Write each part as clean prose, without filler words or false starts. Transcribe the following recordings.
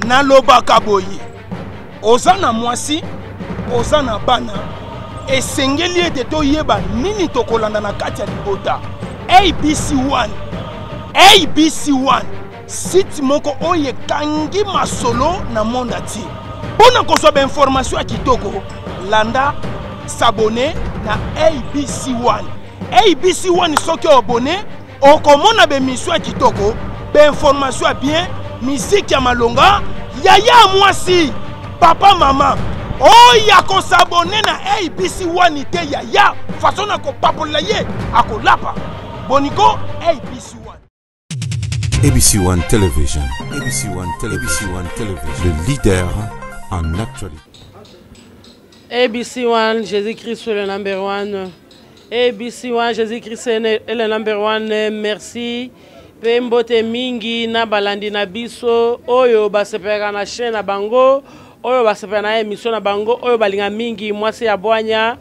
nalobaka boye oza na mwasi oza na bana esengeli ete toyeba nini tokolanda na kati ya libota. ABC1 site moko oyo ekangi masolo na monde ati mpona kozwa bainformation ya kitoko landa s'abonner na ABC1. ABC1 soki obone okomona bemission ya kitoko bainformation ya bien musique ya malonga yaya mwasi papa mama oya ko s'abonner na ABC1 te yaya façon na ko papola ye akolapa boniko ABC1. ABC1 Television. ABC1 Television. Le leader en actualité. ABC1, Jésus-Christ est le number one. ABC1, Jésus-Christ est le number one. Merci. Pembote mingi na balandi na biso. Oyo basepera na chaîne na bango. Oyo basepera na émission na bango. Oyo balinga mingi. Moi c'est Aboanya.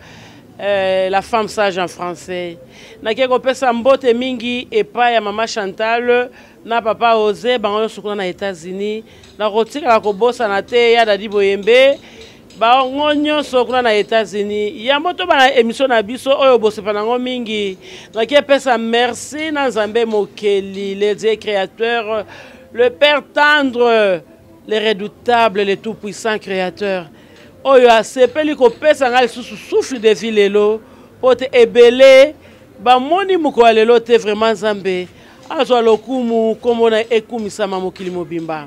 La femme sage en français. Nakeko pesa mbote mingi epa ya mama Chantal na papa Ose bango sukuna na États-Unis na kotika la kobosa na te ya Dadi Boyembe bango nyonso kuna na États-Unis ya moto bana émission na biso oyo bosepa nango mingi nakeko pesa merci na Nzambe Mokeli le Dieu créateur le Père tendre le redoutable le tout puissant créateur. Oyo asepeli ko pesa ngali susu souffle de vie lelo pote ebele ba moni muko lelo te vraiment Nzambe azwa lokumu komona ekumisama mokili mobimba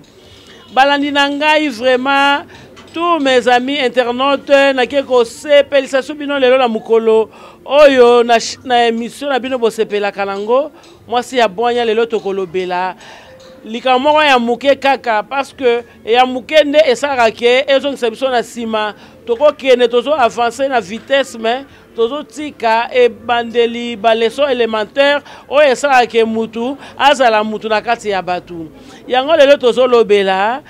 balandi na ngai vraiment tous mes amis internautes na keko sepelisa subino lelo na mukolo oyo na émission na bino bosepela kanango mwasi ya Boanya lelo tokolobela likamoko ya muke kaka parce que ya muke nde esarake ezongisa biso na sima tokokende tozo avancer na vitesse mais tozo tika e bandeli ba leçon élémentaire o esarake mutu azala mutu na kati ya batu yango lelo tozo lobela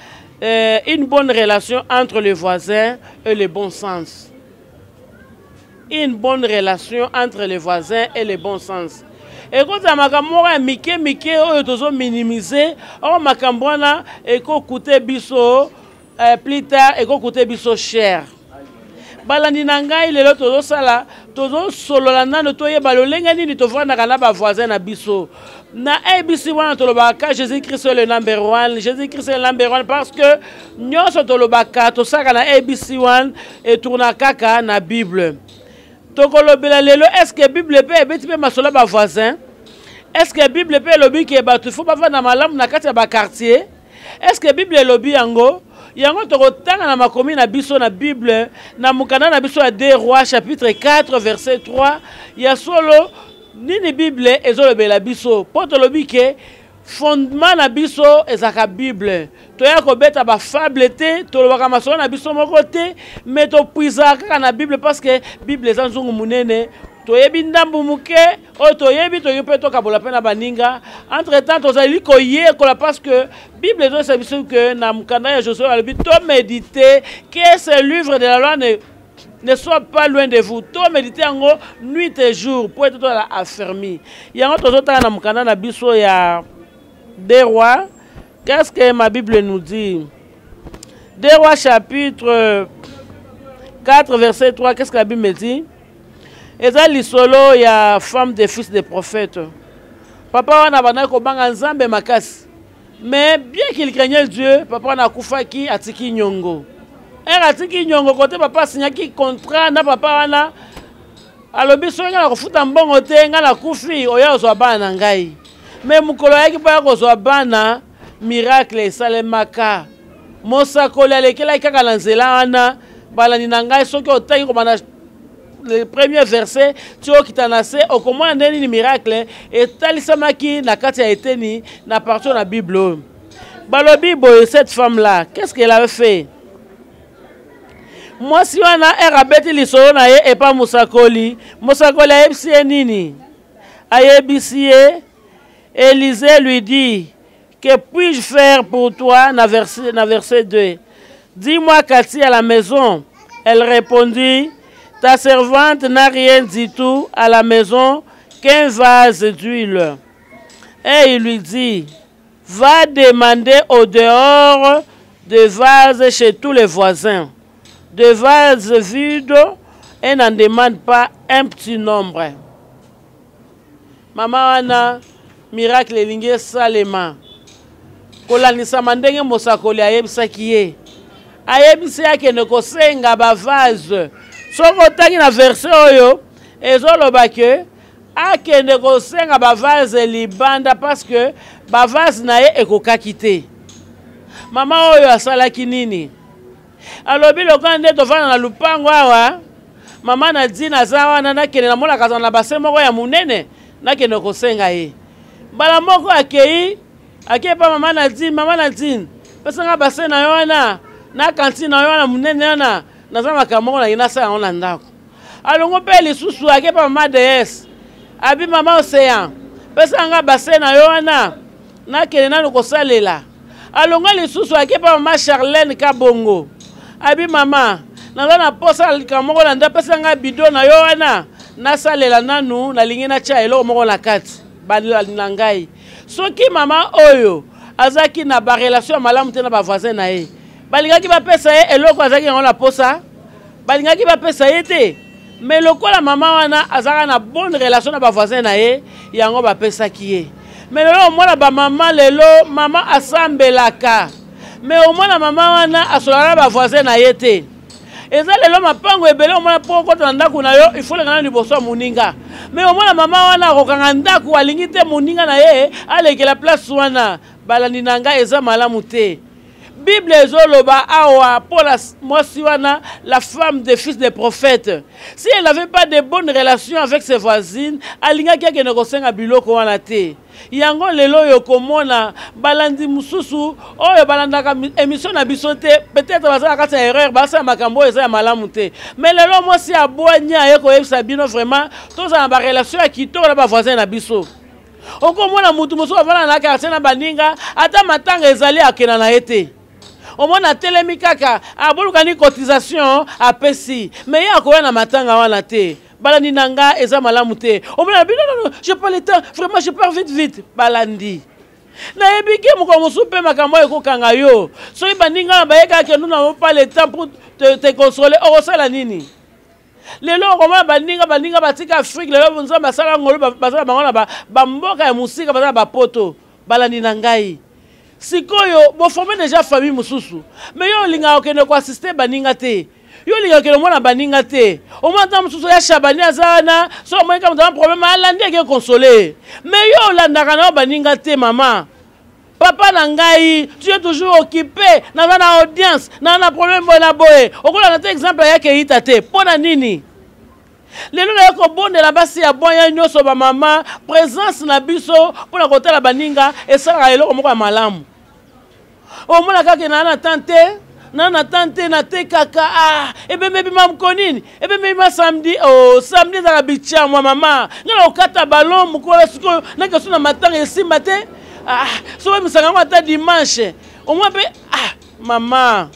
une bonne relation entre les voisins et le bon sens. Une bonne relation entre les voisins et le bon sens. Et quand ça m'a mike oyo tozo minimiser o makambwana et ko coûter biso plus tard et ko coûter biso cher. Balandi na ngai lelo tozo sala tozo solola nano toyeba lolenga nini tovanda kana ba voisin na biso na ABC1 tolobaka Jésus-Christ est le number one. Jésus-Christ est le number one parce que nyonso tolobaka tosaka na ABC1 et tourna kaka na Bible. Tokolobela lelo est-ce que Bible peut ebeti pe masolo ba voisin? Est-ce que Bible peut lobi ke batu faut pas vanda malamu na kati ya ba quartier? Est-ce que Bible lobi yango? Yango tokotanga na makomi na biso na Bible na mukana na biso ya 2 Rois chapitre 4 verset 3 ya solo nini Bible ezolobela biso po tolobi ke fondement na biso ezaka Bible toya ko beta ba fable te tolobaka masolo na biso moko te mais to puisa kaka na Bible parce que Bible ezanzungu munene toyebi ndambu muke o toyebi toyepe to kabola pe na baninga entre temps tozali ko yekola parce que Bible ezolobisa biso que na mukanda ya Josué alobi to méditer que ce livre de la loi ne soit pas loin de vous. Tout méditer en gros nuit et jour pour être affermi. Il y a un autre temps dans mon canal na biso ya 2 Rois. Qu'est-ce que ma Bible nous dit? 2 Rois chapitre 4 verset 3. Qu'est-ce que la Bible me dit? Et ça l'isolo ya femme des fils des prophètes. Papa wana bana ko banga Nzambe makasi. Mais bien qu'il craignait Dieu, papa na kufaki atiki nyongo. Atiki nyongo kote papa signaki contrat na papa wana alobi so nga na kofuta mbongo te nga na kufi oya ozwa bana ngai mais mukolo yaki pa kozwa bana miracle esalemaka mosakoli alekela kaka na nzela wana balani na ngai soki otangi komana le premier verset tu okita na se okomona ndeni ni miracle etalisamaki na kati ya eteni na partout na Bible balobi boye cette femme là qu'est-ce qu'elle avait fait? Moi si on a erabeti lisolo na ye epa musakoli ayebisi nini ayebisi Élisée lui dit que puis-je faire pour toi na verset 2 dis-moi Cathy à la maison. Elle répondit ta servante n'a rien du tout à la maison qu'un vase d'huile. Et il lui dit va demander au dehors de vases chez tous les voisins. De vases vides et n'en demande pas un petit nombre. Maman wana miracle elingi salema. Kolanisa mandenge mosakoli ayebisaki ye. Ayebisi akende kosenga ba vase. Soko tangi na verset oyo ezoloba ke akende kosenga ba vase libanda parce que ba vase na ye ekokaki te. Mama oyo asalaki nini? Alobi lokola nde tovanda na lupango awa mama na dina aza wana nakende namona kazana na base moko ya munene nakende kosenga ye. Bala moko akei akepa mama na dina pesanga base na yo wana na kantine na yo wana munene wana naza makamoko na ye nasala yango na ndako. Alongo mpe lisusu akepa mama DS abi mama Océan pesanga base na yo wana nakende nanu kosalela. Alongo lisusu akepa mama Charlène Kabongo abi mama naza na posa likamoko na nda pesanga bido na yo wana nasalela nanu nalingi natia eloko moko na kati na ngai. Soki mama oyo azaki na ba relation ya malamu te na ba voisin na ye balingaki bapesa ye eloko azaki yango na posa balingaki bapesa ye te mais lokola mama wana azaka na bonne relation na ba voisin na ye yango bapesaki ye. Mais lelo omona ba mama lelo mama asambelaka mais omona mama wana asolala ba voisin na ye te. Eza lelo mapango ebele omona po kota na ndako na yo il faut lekana liboso ya moninga. Mais omona mama wana akokanga ndako alingi te moninga na ye alekela place wana balandi na ngai eza malamu te. Bible ezoloba awa pour la femme des fils des prophètes. Si elle n'avait pas de bonnes relations avec ses voisines, alinga keke ne kosenga biloko wana te. Yango lelo yo komona balandi mususu oyo balandaka émission na biso te peut-être bazala kati ya erreur basa makambo eza ya malamu te. Mais lelo mwasi abwanya yeko yebisa bino vraiment tozala ba relation ya kitoko na ba voisin na biso. Okomona mutu mususu avana na quartier na baninga ata matanga ezali akena na ete. Omona telemi kaka aboluka ni cotisation apesi mais ya koya na matanga wana te. Balandi nanga eza malamu te. Omona non, j'ai pas le temps, vraiment je pars vite balandi. Na ebike moko musupe makambo ekokanga yo. Soki baninga bayeka ke nous n'avons pas le temps pour te consoler. Orosala nini? Lelo komona baninga batika Afrique lelo bonza basala ngolo basala bango na ba mboka ya musika basala ba poto. Balandi nangai. Sikoyo bo former déjà famille mususu mais yo linga okende ko assister baninga te yo linga okende mona baninga te o mona tam mususu ya shabani azana so mo ka mutama problème alandi ke consoler mais yo landaka na baninga te mama papa na ngai tu es toujours occupé na audience na problème bona boye okola na te exemple yake ita te pona nini lelo na ko bonde la basi ya boya nyoso ba mama présence na biso pona kotala baninga esala eloko moko ya malamu. Omona kaka na tante na te kaka ebe mebi mam konini ebe mebi ma samedi samedi za bicha mwa mama ngala okata ballon mukola siko na kesu na matanga esimba te so we misanga ngata dimanche omwa pe mama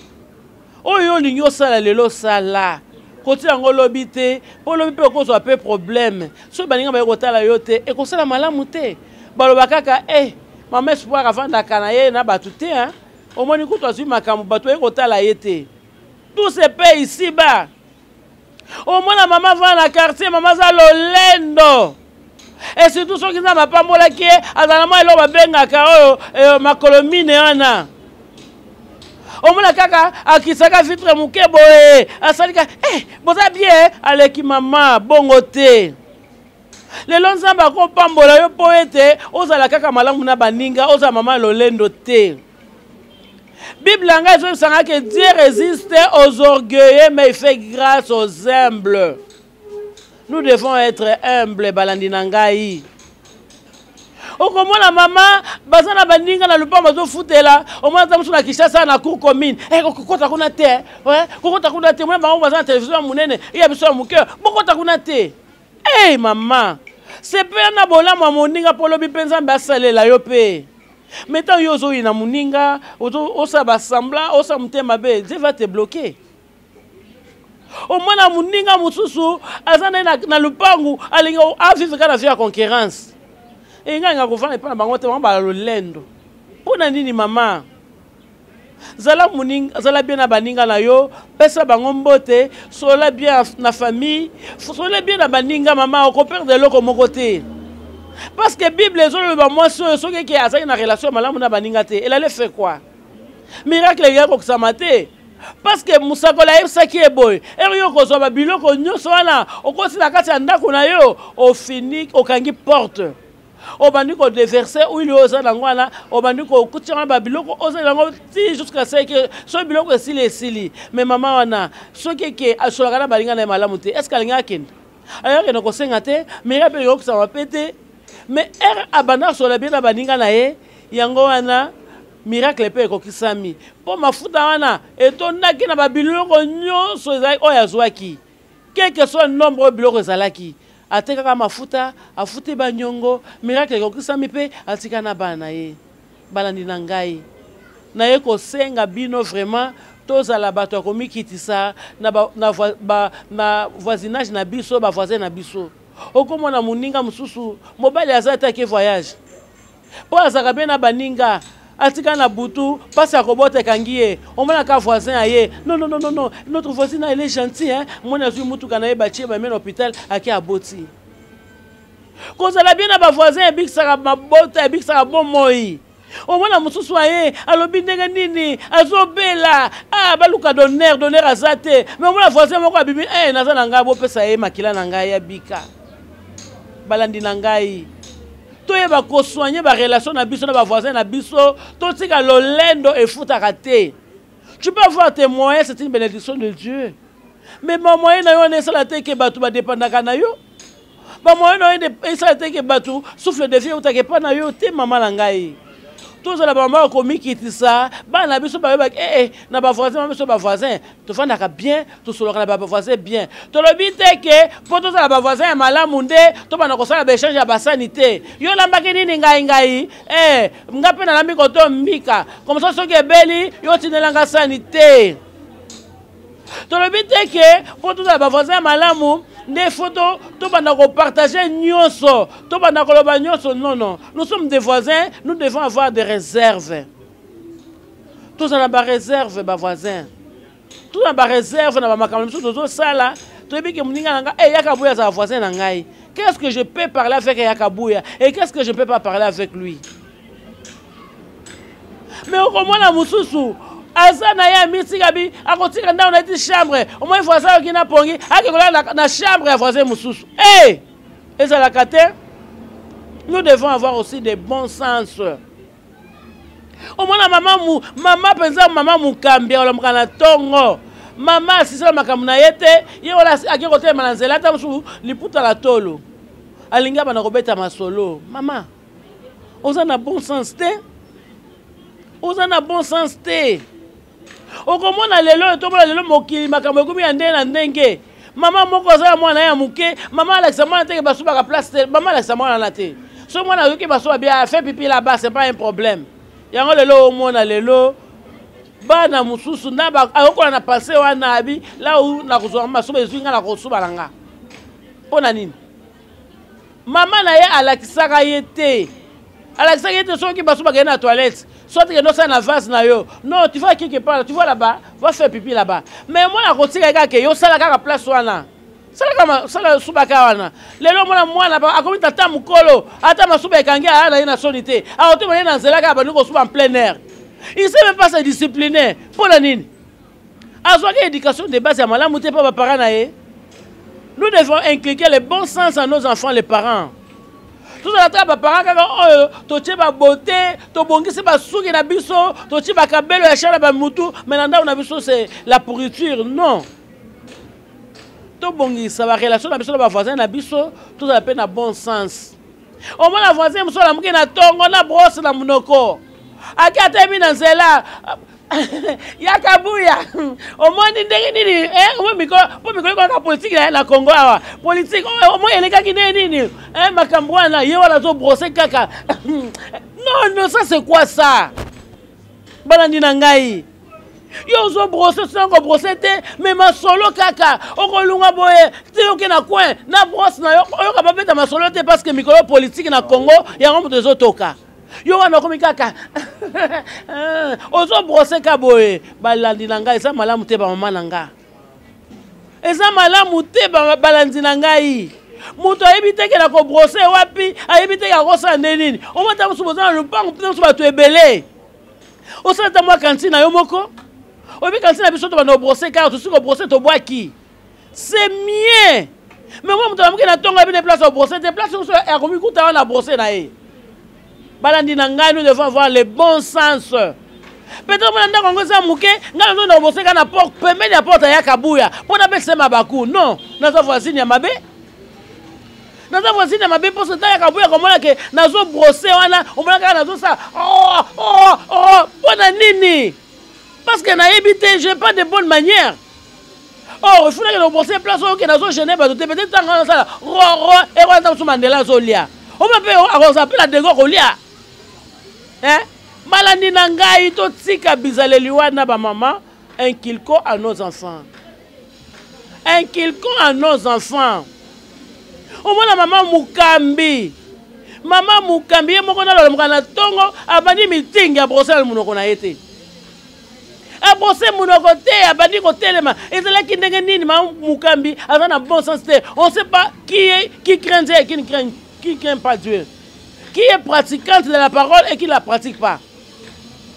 oyo linyo sala lelo sala koti yango lobi te po lobi pe ko so pe problème so baninga ba kotala yo te e ko sala malamu te baloba kaka mama espoir avanda kana ye na batu te au moins écoute aussi makambo bato ekotala ye te tout se paye ici bas au moins la maman va na quartier maman za lolendo et surtout ceux qui na mapambola ki azala mo elo babengaka oyo makolomine wana au moins kaka akisaka vitre muke boye asalika boza bien aleki mama bongo te lelo nzamba ko pambola yo poete ozala kaka malamu na baninga oza mama lolendo te. Bible engage que Dieu résiste aux orgueilleux mais il fait grâce aux humbles. Nous devons être humbles balandi nangai. Okomona mama bazana baninga na lupa mazo futela omona tamusu na Kinshasa na cour commune kokota kuna te kokota kuna te mwana bango bazana télévision munene iya biso muke bokota kuna te mama c'est pas na bola mwa moninga polo bipenza mbasalela yo pe. Maintenant, yozo ina muninga, osa basambla, osa mutema be, Dieu va te bloquer. Au moins na muninga mususu, azana na lupangu, alinga avive kana via concurrence. E nga kufana pa na bango te mamba lolendo. Pona nini mama? zala muninga zala bien na baninga na yo pesa bango mbote sola bien na famille sola bien na baninga mama ko perdre loko moko te parce que Bible ezoloba moi so qui azali na relation malamu na baninga te elle allait faire quoi miracle ya ko samate parce que musakola yebisaki eboye eyo kozwa babiloko nyonso wana okosi na kati ya ndako na yo ofini okangi porte obandi ko déverser huile oza nango wana obandi ko kutia babiloko oza nango ti jusqu'à ce que so biloko esili mais mama wana soki ke asolaka na balinga na malamu te est-ce qu'alinga akende ayaki na kosenga te miracle yo ko samapete mais abanda sola bien na baninga na ye yango wana miracle pe kokisami po mafuta wana etondaki na babiloko nyonso ezali oyo azwaki quel que soit nombre biloko ezalaki atekaka mafuta afuti banyongo miracle kokisami pe atika na bana ye balandi na ngai na ye kosenga bino vraiment tozala bato akomikitisa na voisinage na biso bavoisin na biso okomona moninga mosusu mobali aza atake voyage po azaka be na baninga atika na butu pasi akobota kangi ye omona ka voisin aye non notre voisin il est gentil hein mona zui mutuka na ye batie ba mena hôpital aki aboti kozala bien na ba voisin ebikisaka mabota ebikisaka bomoi omona mosusu aye alobi ndenge nini azobela baluka donner azate mais omona voisin moko abibi naza na ngai bopesa ye makila na ngai ya bika balandi na ngai toyeba kosoigner ba relation na biso na ba voisin na biso totika lolendo efutaka te. Tu peux avoir tes moyens, c'est une bénédiction de Dieu, mais mon moyen na yo ne sala te ke batu ba dépendaka na yo ba moyen na yo sala te ke batu souffle de vie utake pa na yo te mama na ngai tous la maman komikitisa ba na biso ba na ba voisin biso ba voisin to fandaka bien to solo na ba voisin bien to lobi te ke po to la ba voisin malamu nde to bana ko sala ba échange ya ba sanité yo lambaki nini ngai ngape na lambi ko to mbika comme ça so ke beli yo tinelanga sanité to lobi te ke po to la ba voisin malamu des photos, tout le monde partager nyonso, tout le monde nyonso. Non, nous sommes des voisins, nous devons avoir des réserves. Tous on a des réserves, mes voisins. Tous on a des réserves, on a des réserves. Tout ça là, tu dis que mon nanga, Yakabouya c'est un voisin nangai. Qu'est-ce que je peux parler avec Yakabouya et qu'est-ce que je ne peux pas parler avec lui? Mais au moins la mususu. Azana ya mitikabi akotika ndao na ti chambre au moins voisin qui na pongi akekola na chambre ya voisin mususu eza la kate. Nous devons avoir aussi des bons sens. Au moins maman penza maman mukambi ola mukana tongo mama sisa makambu na yete ye wala akekote manzela ta musu liputa la tolo alinga bana kobeta masolo mama ozana bon sens te ozana bon sens te. Okomona lelo tobola lelo mokili makambo ekomi ya ndenge na ndenge mama moko za mwana ya muke mama Alexa mwana te basuba ka place mama Alexa mwana na te so mwana yoki basuba bien fait pipi là-bas c'est pas un problème yango lelo omona lelo bana mususu na ba akola na passé wana abi là où na kozwa masuba ezinga na kosuba langa pona nini mama na ye alakisaka yete soki basuba ke na toilette. Soit que nous sommes en vase na yo. Non, tu vas quelque part, tu vas là-bas, va faire pipi là-bas. Mais moi la kotika ka ke yo sala ka place wana. Sala subaka wana. Lelo moi là-bas, akomi tata mukolo, ata masuba ekangi ana na sonité. A oto na nzela ka ba niko suba en plein air. Il sait même pas se discipliner. Pour la nini? Azwa ke éducation de base ya malamu te pa ba parents na ye. Nous devons inculquer le bon sens à nos enfants les parents. Tout ça la parents quand to ba beauté to bongisi ba suki na biso to ba kabelo ya chala ba mutu mais nanda na biso c'est la pourriture non to bongisa ba relation na biso ba voisin na biso tout ça peine na bon sens au moins la voisin muso la muke na tongo na brosse na munoko akata mi na nzela Yakabuya au moins nini au mikolo kwa politique la Congo awa politique au moins eleka ki nini makambo wana ye wala zo brosser kaka non ça c'est quoi ça balandi na ngai yo zo brosser sango brosser te mais ma solo kaka okolunga boye te yoke na coin na brosse na yo ka ba beta ma solo te parce que mikolo politique na Congo ya ngombo de zo toka Yo wana komi kaka. Ozo brosser ka boye. Balandi na ngai eza malamu te ba mama na nga. Eza malamu te ba balandi na ngai. Muto ayebi te ke na ko brosser wapi, ayebi te ka kosa ndenini. O mata musuboza na lupango peut-être bato ebele. Osala ta mwa kantine yo moko. Oyebi kantine biso to ba no brosser ka to siko brosser to boaki. C'est mieux. Mais moi muto amuke na tonga bi des places au brosser, des places où ya komi kuta na brosser na ye. Balandi na ngai, nous devons avoir le bon sens. Peut-être que nous avons dit que nous avons bossé à la porte, permet la porte à Kabouya. Pour ne pas se mabakou. Non, nous avons voisin Yamabé. Nous avons voisin Yamabé pour se dire Kabouya comme on que nous avons brossé, on a dit ça. Pour nini. Parce que n'a évité, j'ai pas de bonne manière. Oh, il faut que nous brosser place où nous avons gêné, peut-être que nous avons ça. Et on a Mandela Zolia. On peut appeler la dégo Rolia. Hein? Malandi na ngai to tika bizaleli wana ba maman, inculquons à nos enfants. Inculquons à nos enfants. Au moins la maman Mukambi. Maman Mukambi moko na lo na tongo abandi meeting ya brosser munoko na été. A brosser munoko te abandi ko telema. Ezala ki ndenge nini maman Mukambi azana bon sens te. On sait pas qui craint Dieu et qui ne craint pas Dieu. Qui est pratiquante de la parole et qui ne la pratique pas.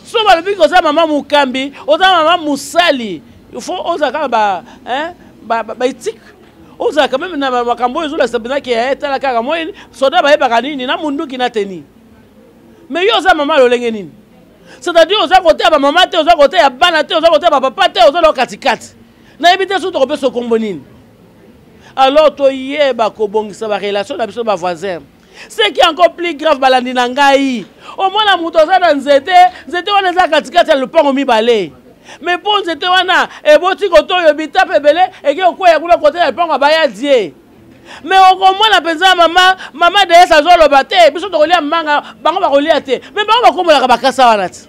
Si on va le dire que ça, maman Mukambi, ou maman Moussali, il faut oser quand même éthique. Oser quand même na makambo ils ont la sabina qui est la kaka moi soda ba yeba kanini na mundu qui na teni. Mais yo za maman lo lenge nini. C'est-à-dire oser côté ba maman te oser côté ya bana te oser côté ba papa te oser lo katikati. Na ebite so to ko pe so kombo nini. Alors to yeba ko bongisa ba relation na biso ba voisin. Ce qui est encore plus grave, balandi na ngai. Au moins la mutoza na nzete wana za katikati ya lupango mibale. Mais pour nzete wana eboti koto yo bita pebele eke okoya kuna kote ya lupango abaya die. Mais au moins la penza mama de sa zo lobate biso to kolia manga bango ba kolia te. Mais bango ba komola ka bakasa wana ti.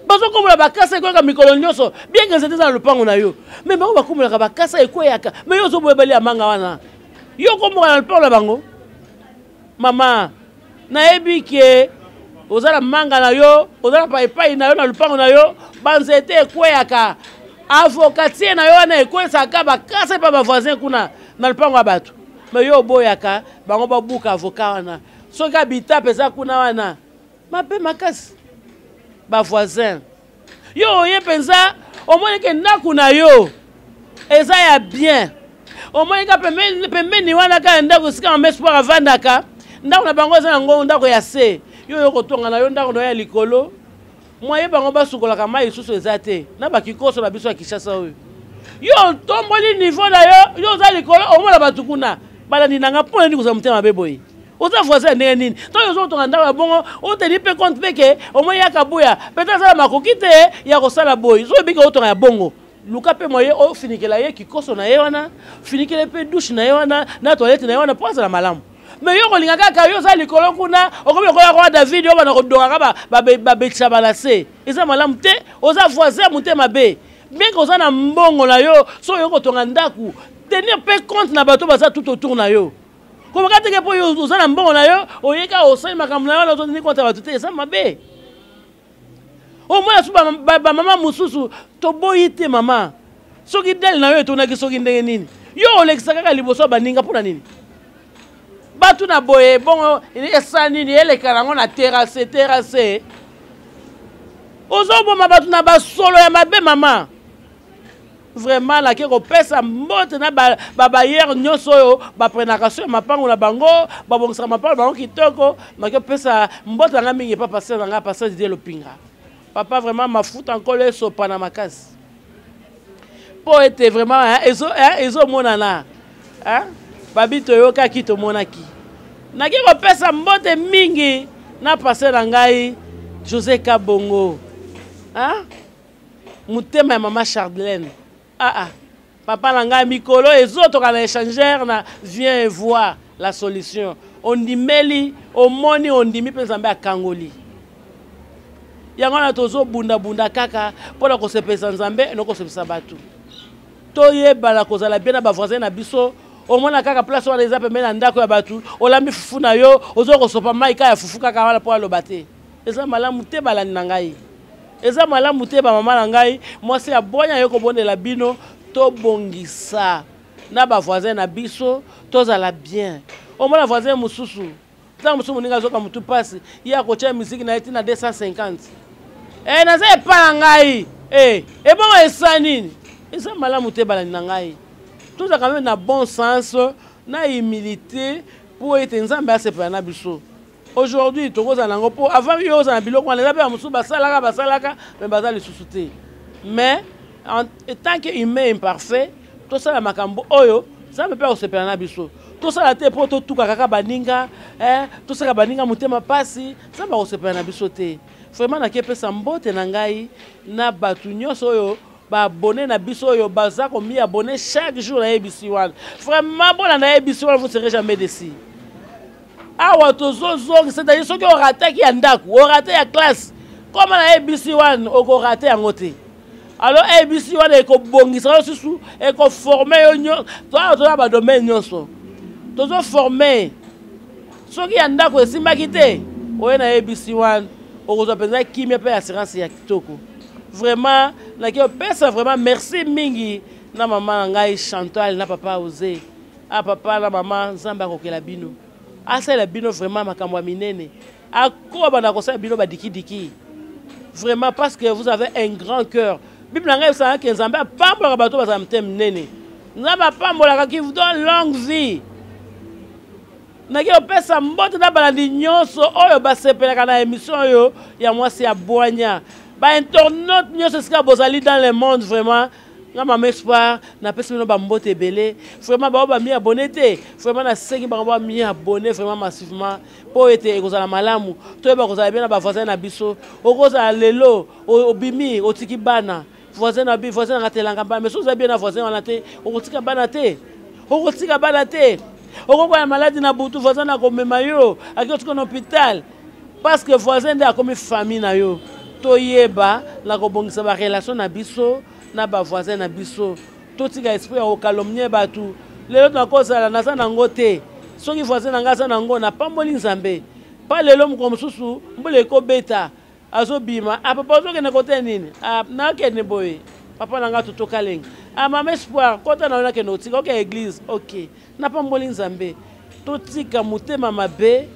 Bazo komola bakasa ko ka mikolo nyoso bien que nzete za lupango na yo. Mais bango ba komola ka bakasa ekoya ka. Mais yo zo boebeli manga wana. Yo komola na lupango la bango. Maman, naebi ke ozala manga na yo, ozala paipai na yo na lupango na yo, banzete ekweyaka avocatie na yo na ekwesaka bakasa pa ba voisin kuna na lupango ya bato. Mais yo boyaka bango babuka avocat wana. Soki abita pesa kuna wana, mape makasi ba voisin. Yo oye penza omoni ke ndaku na yo eza ya bien. Omoni ka pembeni wana ka ndaku sika espoir avandaka. Ndako na bango za ngo ndako ya se yo yo kotonga na yo ndako no ya likolo moye bango basukola ka mai susu ezate na bakikoso na biso ya Kishasa oyo yo tomboli niveau na yo za likolo o mona batukuna balandi nanga pona ndi kuza mutema beboyi oza voisin ndenge nini to yo zo tonga ndako ya bongo o te lipe compte peke o moye ya kabuya peut-être ça makoki te ya kosala boyi zo bika otonga ya bongo luka pe moye o finikela ye kikoso na ye wana finikela pe douche na ye wana na toilette na ye wana pour ça la malamu. Mais yo kolinga kaka yo za likolo kuna okomi koya kwa David yo bana kodonga ba betcha balase eza malamu te oza voisin mutema be bien que oza na mbongo na yo so yo kotonga ndaku tenir pe compte na bato baza tout autour na yo comme ka teke po yo oza na mbongo na yo oyeka osali makambo na yo na tenir compte bato te eza mabe au moins su ba mama mususu to boyite mama soki del na yo etonaki soki ndenge nini yo olekisa kaka liboso baninga pona nini. Batu na boye bon esani ni eleka nango na terrasse ozobo mabatu na basolo ya mabe mama vraiment la ke ko pesa mbote na ba hier nyoso yo ba prénation mapango na bango ba bongisa mapango bango kitoko ma ke pesa mbote nga mingi pa passer nga passer de lopinga papa vraiment mafuta encore so pana makasi po était vraiment ezo monana hein babito yo ka kito monaki naki ko pesa mbote mingi na passer na ngai José Kabongo hein mutema ya mama Chardelaine papa na ngai mikolo ezoto kana échangeur na viens voir la solution on dimeli omoni on dimi pe nzambe akangoli yango na tozo bunda kaka pona ko sepesa nzambe no ko sepesa batu toyeba la kozala bien na ba voisin na biso au moins kaka place wana eza pembeni na ndako ya batu olambi fufu na yo ozo kosopa mai ka ya fufu kaka wana po alobate eza malamu te balandi na ngai eza malamu te ba mama na ngai mwasi ya bonya yo kobondela bino to bongisa na ba voisin na biso tozala bien omona voisin mususu ta mususu moninga zoka mutu pasi ya kocha musique na eti na 250 naza epa na ngai ebongo esa nini eza malamu te balandi na ngai toza quand même na bon sens na humilité pour ete nzambe asepela na biso aujourd'hui tokoza nango po avant yo oza na biloko wana eza mpe bamosusu basalaka me baza lisusu te mais en tant que humain imparfait tosala makambo oyo nzambe mpe akosepela na biso tosala te mpo totuka kaka baninga tosala baninga motema pasi nzambe akosepela na biso te vraiment nake epesa mbote na ngai na bato nyonso oyo baabone na biso oyo baza komi abone chaque jour na ABC One vraiment bona na ABC One vous serez jamais déçus awa tozozongi c'est-à-dire soki orataki ya ndako orate ya classe koma na ABC One okorate yango te alors ABC One ekobongisa yo susu ekoforme yo nyonso toza badomaine nyonso tozoforme soki ya ndako esimbaki te oye na ABC One okozwa mpenza kimia mpe assurance ya kitoko vraiment naki opesa vraiment merci mingi na mama na ngai Chantal na papa Ose papa na mama nzambe akokela bino asala bino vraiment makambo ya minene akoba bana kosala bino badikidiki vraiment parce que vous avez un grand cœur bible na ngai esala ke nzambe apambolaka bato bazala motema minene nzambe apambolaka qui vous donne longue vie naki opesa mbote na balandi nyonso oyo basepelaka na émission oyo ya mwasi ya bwanya bainternaute nyonso esika bozali dans le monde vraiment nga mama espoir napesi bino bambote ebele vraiment bao bami abone te vraiment nasengi bango bami abone vraiment massivement mpo ete ekozala malamu toyeba kozala bien na bavoisin na biso okozala lelo obimi otiki bana voisin nanga telanga bana mais soza bien na voisin wana te okotika bana te okokwaya maladi na butu voisin akomema yo aki otika na hôpital parce que voisin nde akomi famille na yo toyeba na kobongisa barelation na biso na bavoisin na biso totika esprit ya kokalomnie bato lelo nakozala naza nango te soki voisin na ngai aza nango napamboli nzambe pa lelo moko mosusu mbula ekobeta azobima papa ozokende kote nini nakende boye papa na ngai totokalenga mama espoir kota na yo nakende otika oke église ok napamboli nzambe totika motema mabe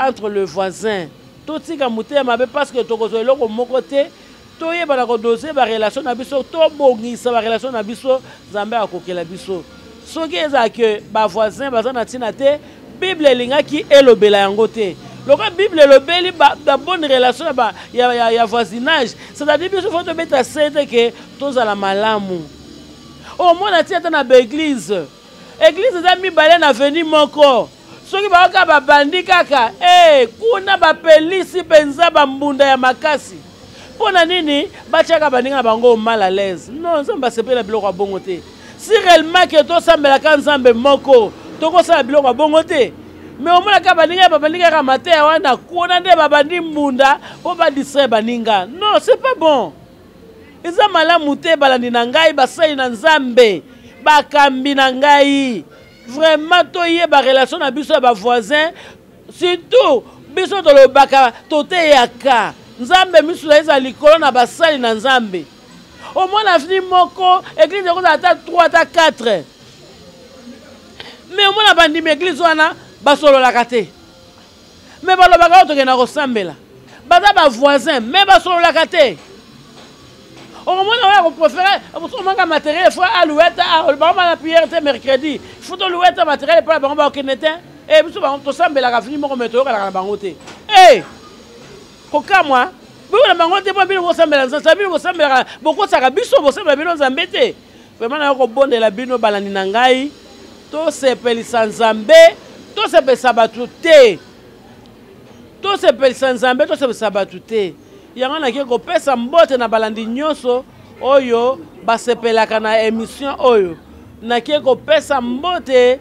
entre le voisin totika motema mabe parce que tokozwa eloko moko te toyeba kodose barelation na biso tobongisa barelation na biso nzambe akokela biso soki eza ke bavoisin baza na ntina te bible elingaki elobela yango te loko bible elobeli ba bonne relation ya voisinage c'est-à-dire biso fo tobeta sete ke tozala malamu omona ti ata na baeglise église eza mibale na veni moko soki baoka babandi kaka kuna bapelisi mpenza bambunda ya makasi mpona nini batiaka baninga na bango mal à l'aise non nzambe asepela biloko ya bongo te si réellement ke tosambelaka nzambe moko tokosala biloko ya bongo te mais omonaka baninga babandikaka mateya wana kuna nde babandi mbunda mpo badistraire baninga non c'est pas bon eza malamu te balandi na ngai basali na nzambe bakambi na ngai vraiment toyeba relation na biso ya bavoisin surtout biso tolobaka toteyaka nzambe misula eza likolo na basali na nzambe omona fini moko église ekozala ata 3 ata 4 mais omona bandimi église wana basololaka te mais balobaka oyo tokenda kosambela baza bavoisin mais basololaka te okomona oyo akopréféré omanga matériel fois aloueta bango bana prière te mercredi faut tolueta matériel mpona bango bakokende te biso tosambelaka fini moko me toyokalaka na bango te kokamwa bino na bango te mpo bino bosambela nzambe bino bosambelaka bokosaka biso bosambela bino nzambe te vraiment nayo kobondela bino balandi na ngai tosepelisa nzambe tosepelisa bato te tosepelisa nzambe tosepelisa bato te yango naki kopesa mbote na balandi nyonso oyo basepelaka na émission oyo naki kopesa mbote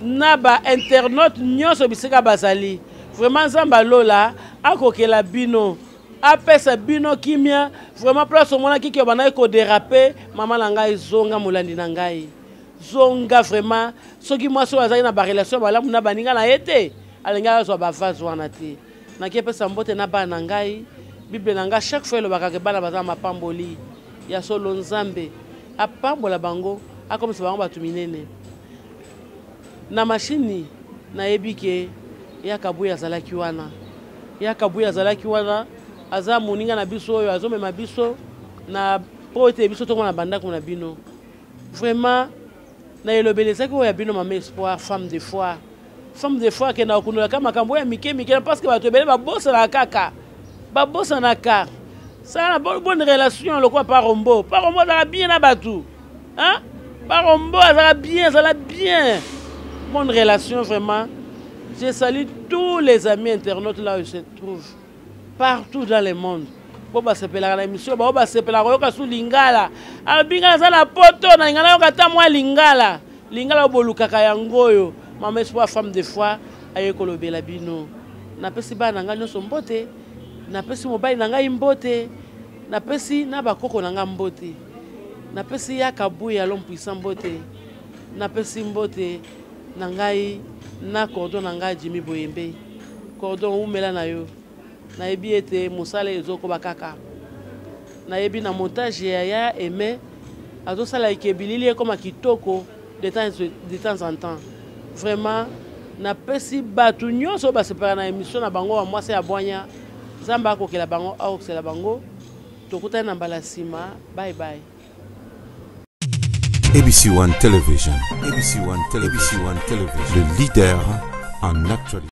na bainternaute nyonso bisika bazali vraiment nzambe alola akokela bino apesa bino kimia vraiment place omonaki ke banaki kodérape mama na ngai zonga molandi na ngai zonga vraiment soki mwasi oyo azali na barelation malamu na baninga na ye te alingaki azwa bavase wana te nakepesa mbote na bana na ngai bible na ngai chaque fois elobaka ke bana baza mapamboli ya solo nzambe apambola bango akomisa bango bato minene na mashini nayebi ke yakabuya azalaki wana aza moninga na biso oyo azomema biso na po ete biso tokona bandako na bino vraiment na elobelesaki oyo ya bino mama espoir femme de foi ke na okundolaka makambo ya mike parce que bato ebele babosanaka kaka ça na bonne relation lokwa parombo azala bien na bato parombo azala bien bonne relation vraiment. Je salue tous les amis internautes là où ils se trouvent partout dans le monde. Boba sepela na émission boba sepela koyoka su lingala albinga za na poto na ngala yokata mwa lingala bolukaka yangoyo mama espoir femme de foi ayekolobela bino napesi bana nga nyonso mbote napesi mobali na ngai mbote napesi na bakoko na nga mbote napesi yakabuya l'homme puissant mbote napesi mbote na ngai na cordon na ngai Jimmy Boyembe cordon umela na yo nayebi ete mosala ezokoba kaka nayebi na montage ya Aimé azosala ekebilili koma kitoko de temps en temps vraiment napesi batu nyonso basepara na émission na bango wa mwasi ya bwanya zamba akokela bango aokela bango tokutana na mbala sima bye bye. ABC One Television. ABC One Television. Le leader en actualité.